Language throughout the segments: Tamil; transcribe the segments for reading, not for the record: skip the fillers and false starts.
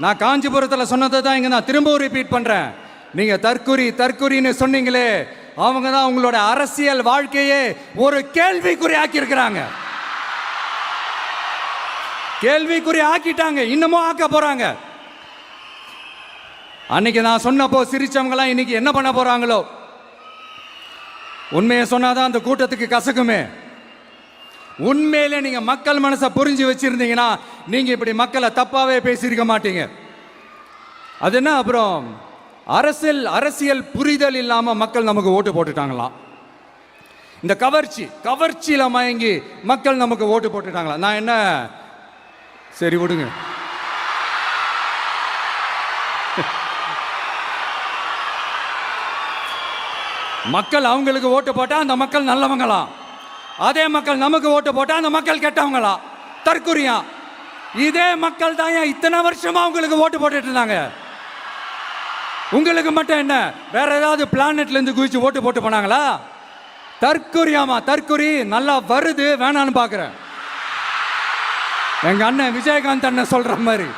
நான் காஞ்சிபுரத்தில் சொன்னதை தான் இங்கே நான் திரும்பவும் ரிப்பீட் பண்ணுறேன். நீங்கள் தற்குறின்னு சொன்னீங்களே, அவங்க தான் உங்களோட அரசியல் வாழ்க்கையே ஒரு கேள்விக்குறி ஆக்கியிருக்கிறாங்க. கேள்விக்குறி ஆக்கிட்டாங்க, இன்னமும் ஆக்க போறாங்க. அன்னைக்கு நான் சொன்னப்போ சிரிச்சவங்களாம் இன்னைக்கு என்ன பண்ண போறாங்களோ. உண்மையை சொன்னாதான் அந்த கூட்டத்துக்கு கசக்குமே. உண்மையிலே நீங்க மக்கள் மனசை புரிஞ்சு வச்சிருந்தீங்கன்னா நீங்க இப்படி மக்களை தப்பாவே பேசியிருக்க மாட்டீங்க. அது என்ன, அப்புறம் அரசியல் புரிதல் இல்லாம மக்கள் நமக்கு ஓட்டு போட்டுட்டாங்களாம். இந்த கவர்ச்சியில மயங்கி மக்கள் நமக்கு ஓட்டு போட்டுட்டாங்களா. நான் என்ன, சரி விடுங்க. மக்கள் அவங்களுக்கு ஓட்டு போட்டா அந்த மக்கள் நல்லவங்களா, அதே மக்கள் நமக்கு ஓட்டு போட்டா அந்த மக்கள் கெட்டவங்களா, தற்குறியா. இதே மக்கள் தான் இத்தனை வருஷமா உங்களுக்கு ஓட்டு போட்டுட்டு இருந்தாங்க. உங்களுக்கு மட்டும் என்ன, வேற ஏதாவது பிளானட்ல இருந்து குதிச்சு ஓட்டு போட்டு போனாங்களா? தற்குறியாமா, தற்குறி நல்லா வருது, வேணான்னு பாக்குறேன். எங்க அண்ணன் விஜயகாந்த் அண்ணன் சொல்ற மாதிரி,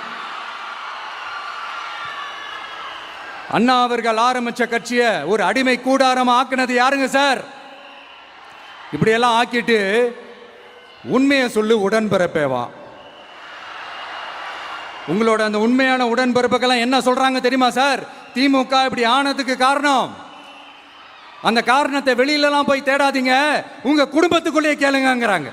அண்ணா அவர்கள் ஆரம்பிச்ச கட்சியை ஒரு அடிமை கூடாரமா ஆக்குனது யாருங்க சார்? இப்படியெல்லாம் ஆக்கிட்டு உண்மையை சொல்லு உடன்பிறப்பேவா. உங்களோட அந்த உண்மையான உடன்பிறப்புக்கெல்லாம் என்ன சொல்றாங்க தெரியுமா சார்? திமுக இப்படி ஆனதுக்கு காரணம், அந்த காரணத்தை வெளியிலலாம் போய் தேடாதீங்க, உங்க குடும்பத்துக்குள்ளேயே கேளுங்கிறாங்க.